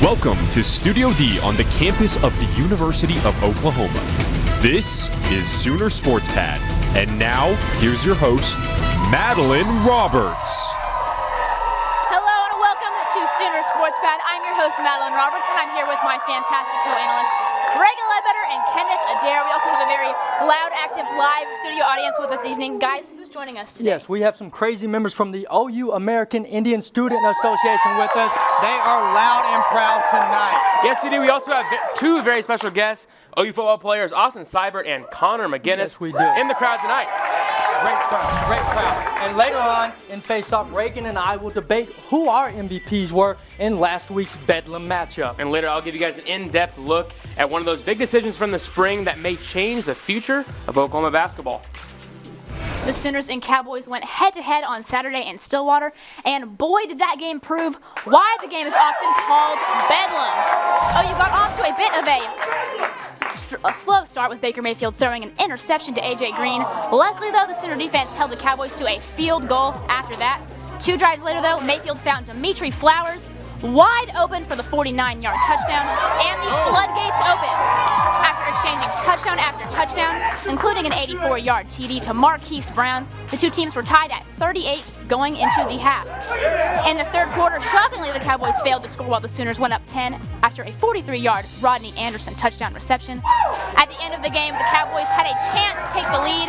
Welcome to Studio D on the campus of the University of Oklahoma. This is Sooner Sports Pad. And now, here's your host, Madeline Roberts. Hello and welcome to Sooner Sports Pad. I'm your host, Madeline Roberts, and I'm here with my fantastic co-analysts, Reagan Lebetter and Kenneth Adair. We also have a very loud, active, live studio audience with us this evening. Guys, who's joining us today? Yes, we have some crazy members from the OU American Indian Student Association with us. They are loud and proud tonight. Yes, we do. We also have two very special guests, OU football players Austin Seibert and Connor McGinnins. Yes, we do. In the crowd tonight. Great crowd, great crowd. And later on in Face Off, Reagan and I will debate who our MVPs were in last week's Bedlam matchup. And later I'll give you guys an in-depth look at one of those big decisions from the spring that may change the future of Oklahoma basketball. The Sooners and Cowboys went head-to-head on Saturday in Stillwater, and boy did that game prove why the game is often called Bedlam. OU got off to a bit of a slow start with Baker Mayfield throwing an interception to A.J. Green. Luckily, though, the Sooner defense held the Cowboys to a field goal after that. 2 drives later, though, Mayfield found Dimitri Flowers wide open for the 49-yard touchdown, and the floodgates opened. After exchanging touchdown after touchdown, including an 84-yard TD to Marquise Brown, the two teams were tied at 38 going into the half. In the third quarter, shockingly, the Cowboys failed to score while the Sooners went up 10 after a 43-yard Rodney Anderson touchdown reception. At the end of the game, the Cowboys had a chance to take the lead,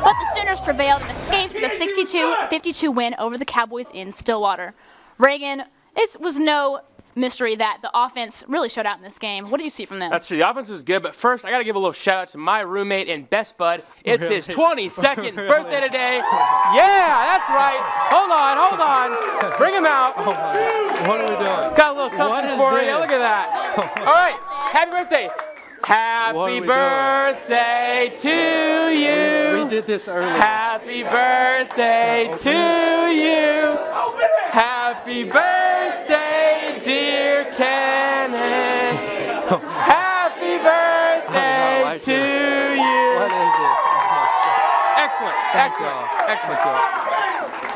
but the Sooners prevailed and escaped with a 62-52 win over the Cowboys in Stillwater. Reagan, it was no mystery that the offense really showed out in this game. What do you see from them? That's true. The offense was good, but first I got to give a little shout out to my roommate and best bud. It's his 22nd birthday today. Yeah, that's right. Hold on. Bring him out. What are we doing? Got a little something for you. Look at that. All right. Happy birthday. Happy birthday to you. We did this earlier. Happy birthday to you. Happy birthday, dear Kenneth. Happy birthday to you. What is it? Excellent.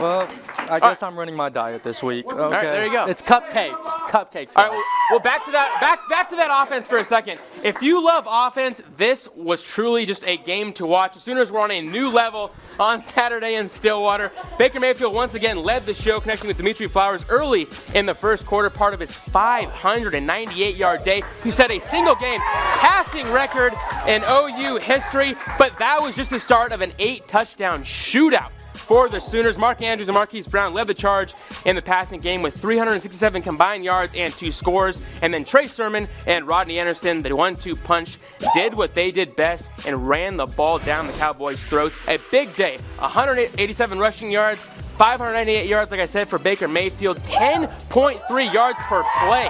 Well, I guess I'm running my diet this week. Okay. All right, there you go. It's cupcakes. All right, well, back to that offense for a second. If you love offense, this was truly just a game to watch. The Sooners were on a new level on Saturday in Stillwater. Baker Mayfield once again led the show, connecting with Dimitri Flowers early in the first quarter, part of his 598-yard day. He set a single-game passing record in OU history, but that was just the start of an 8-touchdown shootout for the Sooners. Mark Andrews and Marquise Brown led the charge in the passing game with 367 combined yards and 2 scores. And then Trey Sermon and Rodney Anderson, the 1-2 punch, did what they did best and ran the ball down the Cowboys' throats. A big day, 187 rushing yards, 598 yards, like I said, for Baker Mayfield, 10.3 yards per play.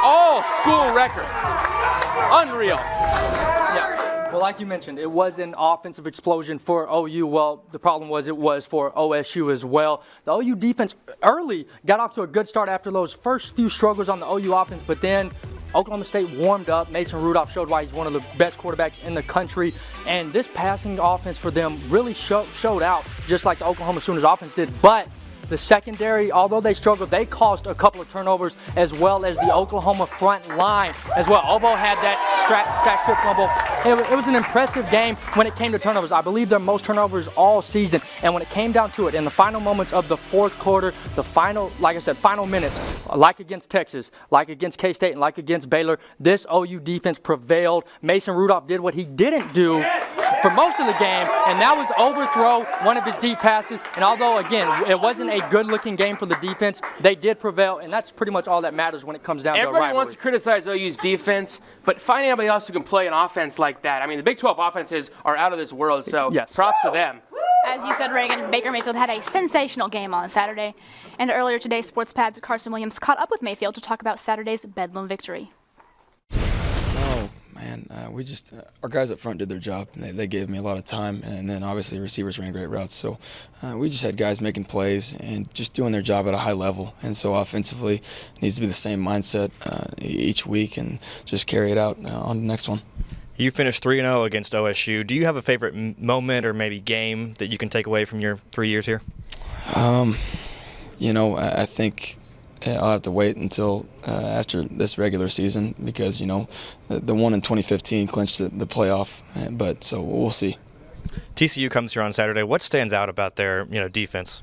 All school records. Unreal. Yeah. Well, like you mentioned, it was an offensive explosion for OU. Well, the problem was it was for OSU as well. The OU defense early got off to a good start after those first few struggles on the OU offense, but then Oklahoma State warmed up. Mason Rudolph showed why he's one of the best quarterbacks in the country, and this passing offense for them really showed out, just like the Oklahoma Sooners offense did. But the secondary, although they struggled, they caused a couple of turnovers, as well as the Oklahoma front line as well. Obo had that sack strip fumble. It was an impressive game when it came to turnovers. I believe their most turnovers all season. And when it came down to it, in the final moments of the fourth quarter, the final, like I said, final minutes, like against Texas, like against K-State, and like against Baylor, this OU defense prevailed. Mason Rudolph did what he didn't do for most of the game, and that was overthrow one of his deep passes. And although, again, it wasn't a good-looking game for the defense, they did prevail, and that's pretty much all that matters when it comes down to a rivalry. Everybody wants to criticize OU's defense, but finding anybody else who can play an offense like that. I mean, the Big 12 offenses are out of this world, so yes. Props to them. As you said, Reagan, Baker Mayfield had a sensational game on Saturday. And earlier today, Sports Pad's Carson Williams caught up with Mayfield to talk about Saturday's Bedlam victory. Man, our guys up front did their job. They gave me a lot of time, and then obviously receivers ran great routes. So we just had guys making plays and just doing their job at a high level. And so offensively, it needs to be the same mindset each week and just carry it out on the next one. You finished 3-0 against OSU. Do you have a favorite moment or maybe game that you can take away from your 3 years here? I think I'll have to wait until after this regular season because, the one in 2015 clinched the playoff. But so we'll see. TCU comes here on Saturday. What stands out about their defense?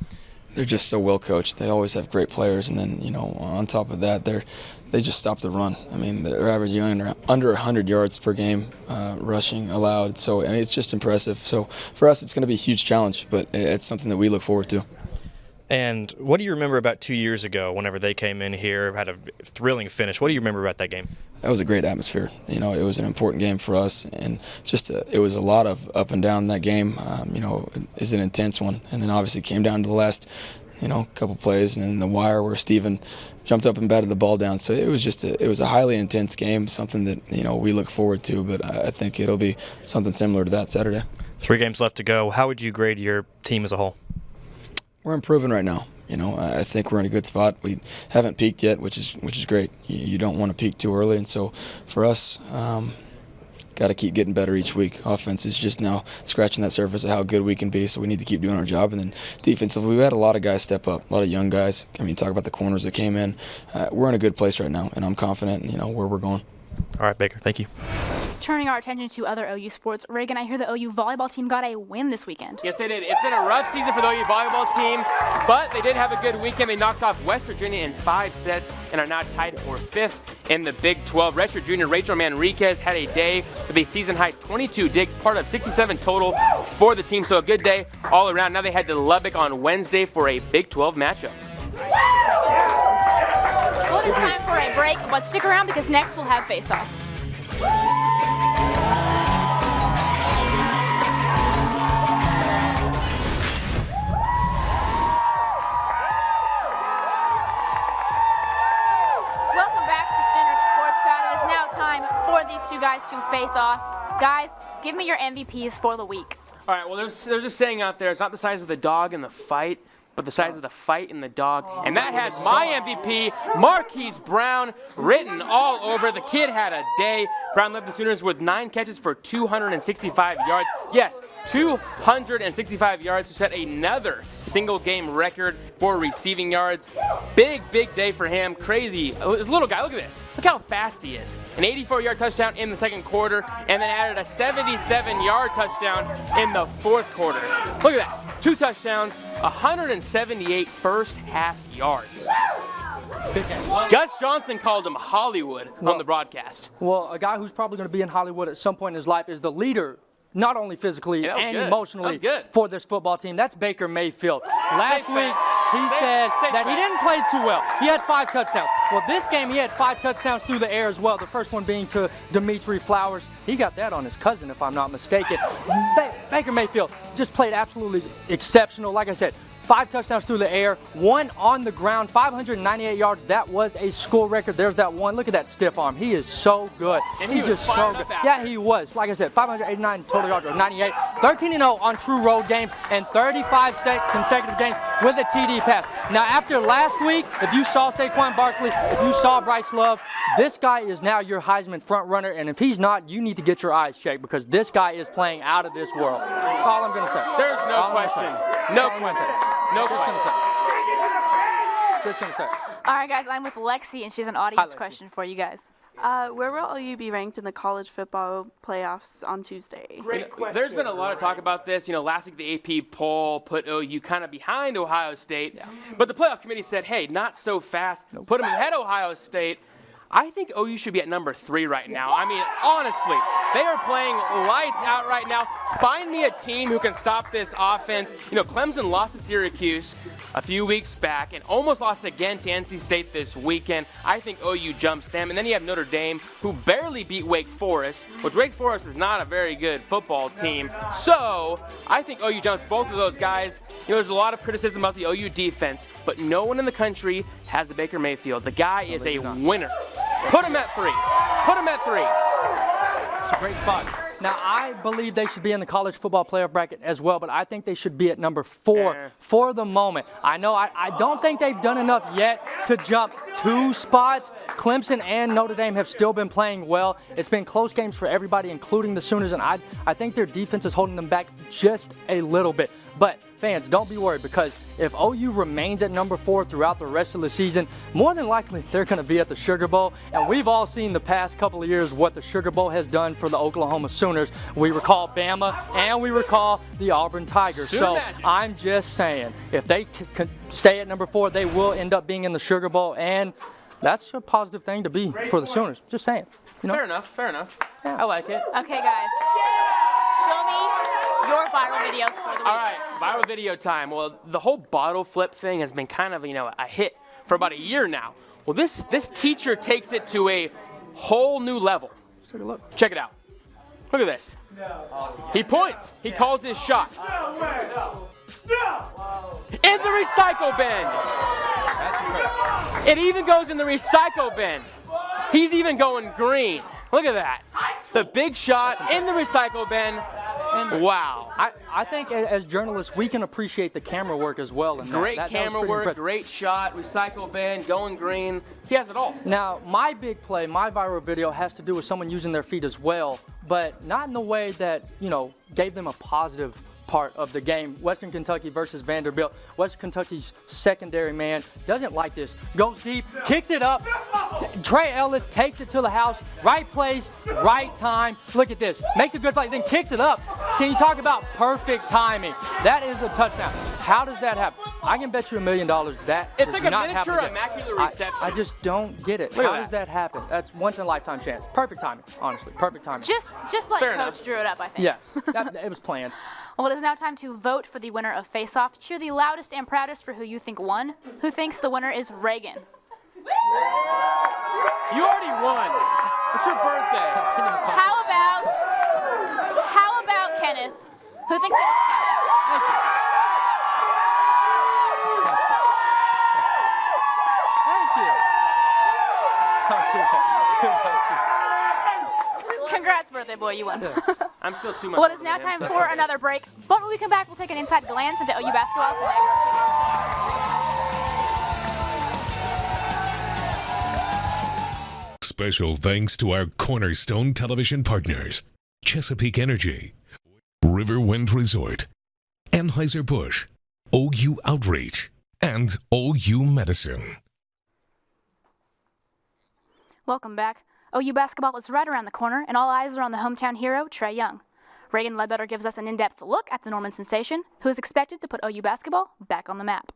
They're just so well coached. They always have great players, and then on top of that, they just stop the run. I mean, they're averaging under 100 yards per game rushing allowed. So it's just impressive. So for us, it's going to be a huge challenge, but it's something that we look forward to. And what do you remember about 2 years ago whenever they came in here, had a thrilling finish? What do you remember about that game? That was a great atmosphere. It was an important game for us, and just it was a lot of up and down that game. It's an intense one, and then obviously came down to the last, couple plays, and then the wire where Steven jumped up and batted the ball down. So it was a highly intense game, something that we look forward to. But I think it'll be something similar to that Saturday. 3 games left to go. How would you grade your team as a whole? We're improving right now. I think we're in a good spot. We haven't peaked yet, which is great. You don't want to peak too early, and so for us, got to keep getting better each week. Offense is just now scratching that surface of how good we can be, so we need to keep doing our job. And then defensively, we had a lot of guys step up, a lot of young guys. Talk about the corners that came in. We're in a good place right now, and I'm confident, where we're going. All right, Baker, thank you. Turning our attention to other OU sports, Reagan, I hear the OU volleyball team got a win this weekend. Yes, they did. It's been a rough season for the OU volleyball team, but they did have a good weekend. They knocked off West Virginia in 5 sets and are now tied for 5th in the Big 12. Redshirt junior Rachel Manriquez had a day with a season-high 22 digs, part of 67 total for the team, so a good day all around. Now they head to Lubbock on Wednesday for a Big 12 matchup. Well, it is time for a break, but stick around because next we'll have face-off. Welcome back to Center Sports Pad. It is now time for these two guys to face off. Guys, give me your MVPs for the week. All right, well, there's a saying out there, it's not the size of the dog in the fight, but the size of the fight in the dog. And that has my MVP, Marquise Brown, written all over. The kid had a day. Brown led the Sooners with 9 catches for 265 yards. Yes, 265 yards to set another single game record for receiving yards. Big day for him. Crazy. This little guy, look at this. Look how fast he is. An 84-yard touchdown in the second quarter, and then added a 77-yard touchdown in the fourth quarter. Look at that. 2 touchdowns, 178 first half yards. Gus Johnson called him Hollywood on the broadcast. Well, a guy who's probably going to be in Hollywood at some point in his life is the leader, not only physically and emotionally for this football team. That's Baker Mayfield. Last week, he said that he didn't play too well. He had 5 touchdowns. Well, this game, he had 5 touchdowns through the air as well. The first one being to Dimitri Flowers. He got that on his cousin, if I'm not mistaken. Baker Mayfield just played absolutely exceptional. Like I said, 5 touchdowns through the air, 1 on the ground, 598 yards. That was a school record. There's that one. Look at that stiff arm. He is so good. And he was just so good. Yeah, he was. Like I said, 589 total yards, or 98. 13-0 on true road games, and 35 consecutive games with a TD pass. Now, after last week, if you saw Saquon Barkley, if you saw Bryce Love, this guy is now your Heisman front runner, and if he's not, you need to get your eyes checked because this guy is playing out of this world. That's all I'm going to say. There's no question. No question. No question. Just going to say. All right, guys, I'm with Lexi, and she has an audience question for you guys. Where will OU be ranked in the college football playoffs on Tuesday? Great question. There's been a lot of talk about this. Last week the AP poll put OU kind of behind Ohio State. But the playoff committee said, hey, not so fast. Put them ahead of Ohio State. I think OU should be at number 3 right now. Honestly, they are playing lights out right now. Find me a team who can stop this offense. Clemson lost to Syracuse a few weeks back and almost lost again to NC State this weekend. I think OU jumps them. And then you have Notre Dame, who barely beat Wake Forest, which Wake Forest is not a very good football team. So I think OU jumps both of those guys. There's a lot of criticism about the OU defense, but no one in the country has a Baker Mayfield. The guy is a winner. Put him at 3. Put him at 3. It's a great spot. Now, I believe they should be in the college football playoff bracket as well, but I think they should be at number 4 for the moment. I know I don't think they've done enough yet to jump 2 spots. Clemson and Notre Dame have still been playing well. It's been close games for everybody, including the Sooners, and I think their defense is holding them back just a little bit. But fans, don't be worried, because if OU remains at number 4 throughout the rest of the season, more than likely they're going to be at the Sugar Bowl. And we've all seen the past couple of years what the Sugar Bowl has done for the Oklahoma Sooners. We recall Bama and we recall the Auburn Tigers. So I'm just saying, if they can stay at number 4, they will end up being in the Sugar Bowl, and that's a positive thing to be for the Sooners. Just saying. You know? Fair enough, fair enough. Yeah. I like it. Okay, guys. Show me your viral videos for the week. All right, viral video time. Well, the whole bottle flip thing has been kind of, a hit for about a year now. Well, this teacher takes it to a whole new level. Let's take a look. Check it out. Look at this. He points. He calls his shot. In the recycle bin. It even goes in the recycle bin. He's even going green. Look at that. The big shot in the recycle bin. Wow. I think as journalists, we can appreciate the camera work as well. Great camera work, great shot, recycle bin, going green. He has it all. Now, my big play, my viral video has to do with someone using their feet as well, but not in a way that, gave them a positive part of the game. Western Kentucky versus Vanderbilt. Western Kentucky's secondary man doesn't like this. Goes deep, kicks it up. Trey Ellis takes it to the house. Right place, right time. Look at this. Makes a good play, then kicks it up. Can you talk about perfect timing? That is a touchdown. How does that happen? I can bet you $1 million that it's like a not miniature immaculate reception. I just don't get it. How does that happen? That's once in a lifetime chance. Perfect timing, honestly. Perfect timing. Just like Fair Coach enough. drew it up, I think. Yes, it was planned. Well, it is now time to vote for the winner of Face Off. Cheer the loudest and proudest for who you think won. Who thinks the winner is Reagan? You already won. It's your birthday. How about Kenneth? Who thinks it was Kenneth? Thank you. Congrats, birthday boy, you won. I'm still too much. Well, it is now time for another break. But when we come back, we'll take an inside glance into OU basketball tonight. Special thanks to our Cornerstone television partners, Chesapeake Energy, Riverwind Resort, Anheuser-Busch, OU Outreach, and OU Medicine. Welcome back. OU basketball is right around the corner, and all eyes are on the hometown hero, Trae Young. Reagan Lebetter gives us an in-depth look at the Norman sensation, who is expected to put OU basketball back on the map.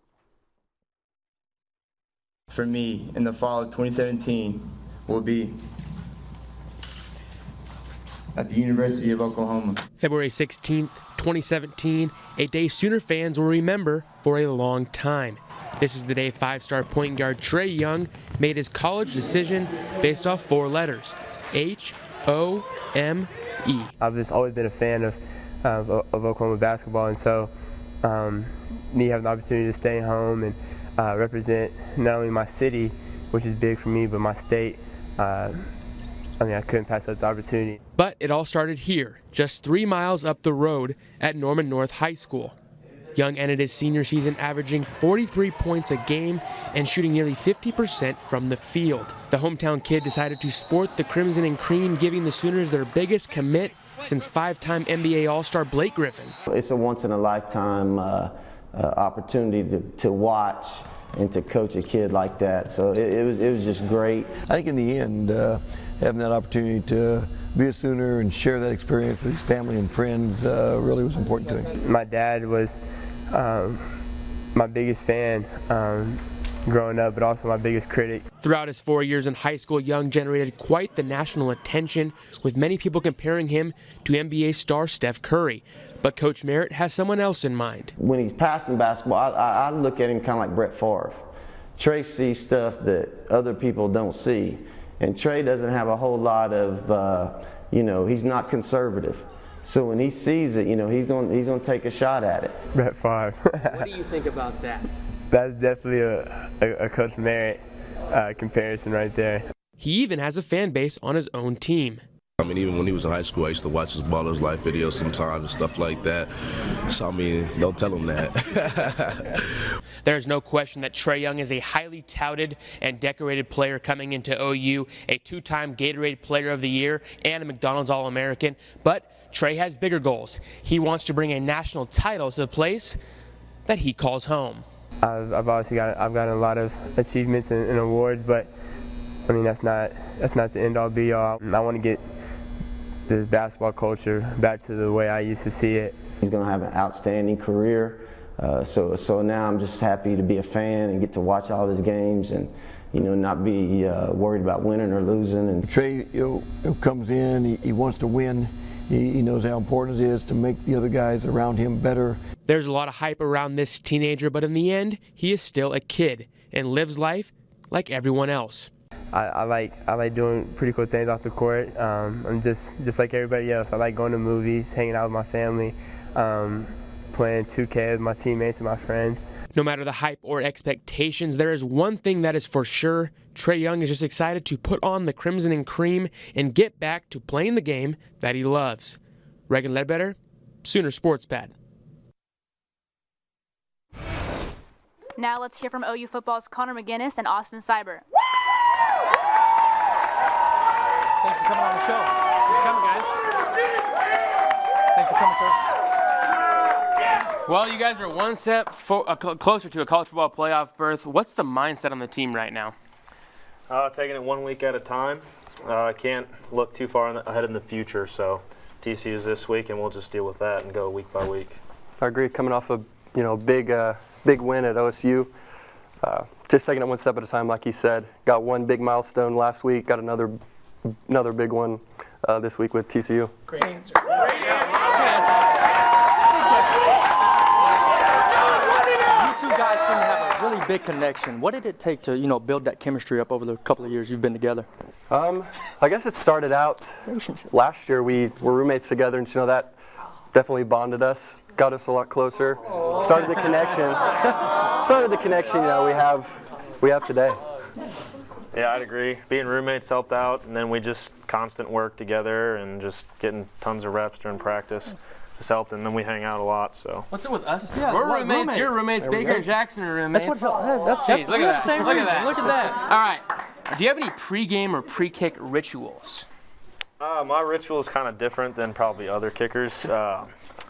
For me, in the fall of 2017, will be at the University of Oklahoma. February 16th, 2017, a day Sooner fans will remember for a long time. This is the day five-star point guard Trae Young made his college decision based off 4 letters, H-O-M-E. I've just always been a fan of Oklahoma basketball, and so me having the opportunity to stay home and represent not only my city, which is big for me, but my state, I couldn't pass up the opportunity. But it all started here, just 3 miles up the road at Norman North High School. Young ended his senior season averaging 43 points a game and shooting nearly 50% from the field. The hometown kid decided to sport the crimson and cream, giving the Sooners their biggest commit since 5-time NBA All-Star Blake Griffin. It's a once-in-a-lifetime opportunity to watch and to coach a kid like that. So it was just great. I think in the end, having that opportunity to be a Sooner and share that experience with his family and friends really was important to him. My dad was my biggest fan growing up, but also my biggest critic. Throughout his 4 years in high school, Young generated quite the national attention, with many people comparing him to NBA star Steph Curry. But Coach Merritt has someone else in mind. When he's passing basketball, I look at him kind of like Brett Favre. Trey sees stuff that other people don't see. And Trey doesn't have a whole lot of, he's not conservative. So when he sees it, he's going to take a shot at it. Brett Favre. What do you think about that? That's definitely a Coach Merritt comparison right there. He even has a fan base on his own team. Even when he was in high school, I used to watch his Ballers Life videos sometimes and stuff like that. So, don't tell him that. There's no question that Trae Young is a highly touted and decorated player coming into OU, a 2-time Gatorade Player of the Year and a McDonald's All-American. But Trae has bigger goals. He wants to bring a national title to the place that he calls home. I've gotten a lot of achievements and awards, but I mean that's not the end all be all. I want to get this basketball culture back to the way I used to see it. He's going to have an outstanding career. So now I'm just happy to be a fan and get to watch all his games and, you know, not be worried about winning or losing. And Trey, comes in, he wants to win. He knows how important it is to make the other guys around him better. There's a lot of hype around this teenager, but in the end, he is still a kid and lives life like everyone else. I like doing pretty cool things off the court. I'm just like everybody else. I like going to movies, hanging out with my family, playing 2K with my teammates and my friends. No matter the hype or expectations, there is one thing that is for sure. Trae Young is just excited to put on the crimson and cream and get back to playing the game that he loves. Reagan Lebetter, Sooner Sports Pad. Now let's hear from OU football's Connor McGinnins and Austin Seibert. Thanks for coming on the show. Thanks for coming, guys. Thanks for coming, sir. Well, you guys are one step closer to a college football playoff berth. What's the mindset on the team right now? Taking it 1 week at a time. I can't look too far ahead in the future, so TCU is this week, and we'll just deal with that and go week by week. I agree. Coming off a big win at OSU, just taking it one step at a time, like he said. Got one big milestone last week. Got another big one this week with TCU. Great answer. Great answer. You two guys seem to have a really big connection. What did it take to, build that chemistry up over the couple of years you've been together? I guess it started out last year. We were roommates together, and that definitely bonded us, got us a lot closer. Started the connection. We have today. Yeah, I'd agree. Being roommates helped out, and then we just constant work together and just getting tons of reps during practice has helped, and then we hang out a lot. So what's it with us? Yeah, we're roommates. You're roommates. Baker and Jackson are roommates. That's look at that. Look at that. Look at that. All right. Do you have any pregame or pre-kick rituals? My ritual is kind of different than probably other kickers.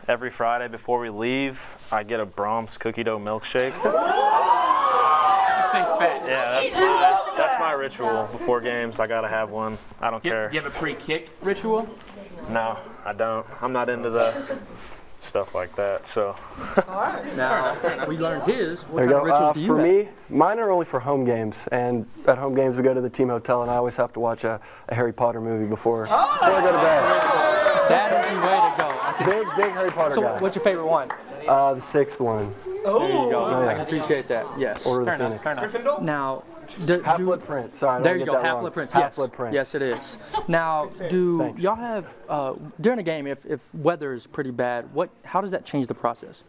Every Friday before we leave, I get a Brahms cookie dough milkshake. Safe bet. Yeah, that's my ritual before games. I gotta have one. I don't care. Do you have a pre-kick ritual? No, I don't. I'm not into the stuff like that. So. Now we learned his. What There kind you of rituals do you For have? me, mine are only for home games, and at home games we go to the team hotel, and I always have to watch a Harry Potter movie before I go to bed. That is the way to go. Big Harry Potter guy. So what's your favorite one? The sixth one. There you go. Oh, yeah. I can appreciate that. Yes. Order of the Phoenix. Now, Half-Blood Prince. Sorry, there you go. Half-Blood Prince. Half-Blood Prince. Yes, it is. Now, do y'all have during a game if weather is pretty bad? How does that change the process?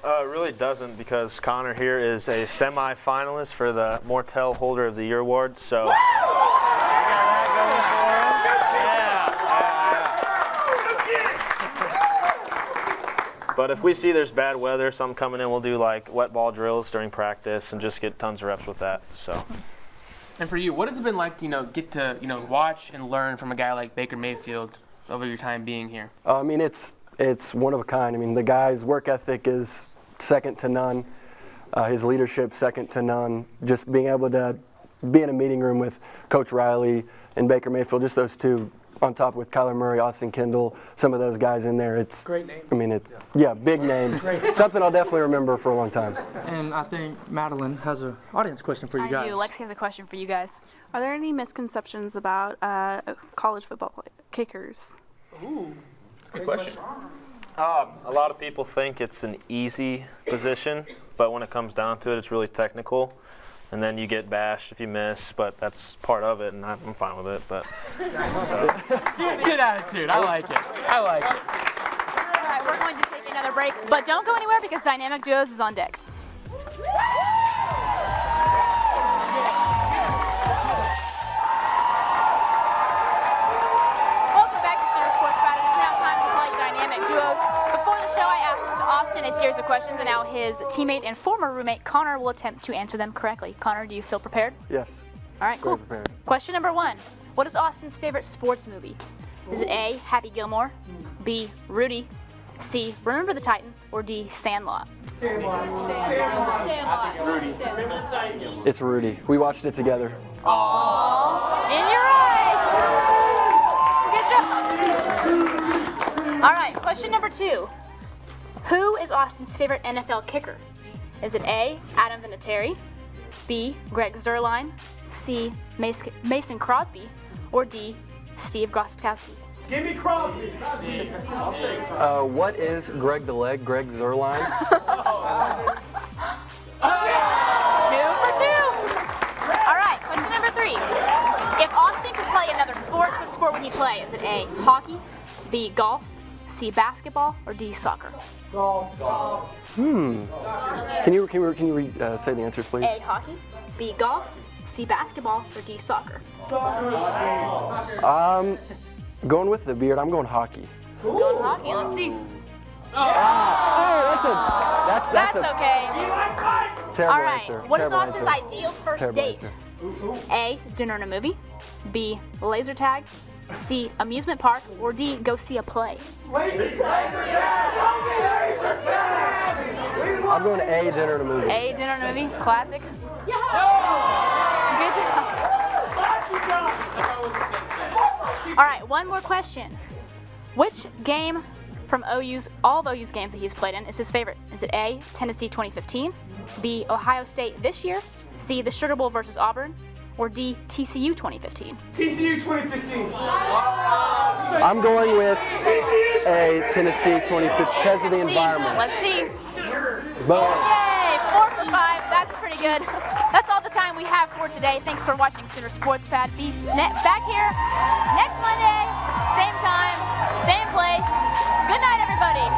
It really doesn't, because Connor here is a semi-finalist for the Mortel Holder of the Year award. So. But if we see there's bad weather, something coming in, we'll do like wet ball drills during practice and just get tons of reps with that. So. And for you, what has it been like to get to watch and learn from a guy like Baker Mayfield over your time being here? I mean, it's one of a kind. I mean, the guy's work ethic is second to none. His leadership second to none. Just being able to be in a meeting room with Coach Riley and Baker Mayfield, just those two, on top with Kyler Murray, Austin Kendall, some of those guys in there. It's great names. I mean, it's big names. Something I'll definitely remember for a long time. And I think Madeline has an audience question for you guys. I do. Lexi has a question for you guys. Are there any misconceptions about college football kickers? Ooh, that's a good question. A lot of people think it's an easy position, but when it comes down to it, it's really technical. And then you get bashed if you miss, but that's part of it, and I'm fine with it. But good attitude. I like it. All right, we're going to take another break, but don't go anywhere because Dynamic Duos is on deck. Welcome back to Sooner Sports Pad. It's now time to play Dynamic Duos. Before the show, I asked Austin a series of questions, and now his teammate and former roommate Connor will attempt to answer them correctly. Connor, do you feel prepared? Yes. All right, cool. Prepared. Question number 1. What is Austin's favorite sports movie? Is it A, Happy Gilmore, B, Rudy, C, Remember the Titans, or D, Sandlot? It's Rudy. We watched it together. And you're right. Good job. All right, question number 2. Who is Austin's favorite NFL kicker? Is it A, Adam Vinatieri, B, Greg Zuerlein, C, Mason Crosby, or D, Steve Gostkowski? Give me Crosby. What is Greg the Leg? Greg Zuerlein? 2 for 2. All right, question number 3. If Austin could play another sport, what sport would he play? Is it A, hockey, B, golf, C, basketball, or D, soccer? Golf. Can you say the answers, please? A, hockey, B, golf, C, basketball, or D, soccer? Going with the beard, I'm going hockey. Going hockey, let's see. That's okay. terrible All right, answer. what is Terrible Austin's answer. ideal first Terrible date? A, dinner and a movie, B, laser tag, C, amusement park, or D, go see a play? I'm going A, dinner and a movie. A, dinner and a movie, classic. Good job. All right, one more question. Which game from all of OU's games that he's played in is his favorite? Is it A, Tennessee 2015, B, Ohio State this year, C, the Sugar Bowl versus Auburn, or D, TCU 2015? TCU 2015. I'm going with A, Tennessee 2015 because of the environment. Let's see. Boom. Yay, 4 for 5. That's pretty good. That's all the time we have for today. Thanks for watching Sooner Sports Pad. Be back here next Monday, same time, same place. Good night, everybody.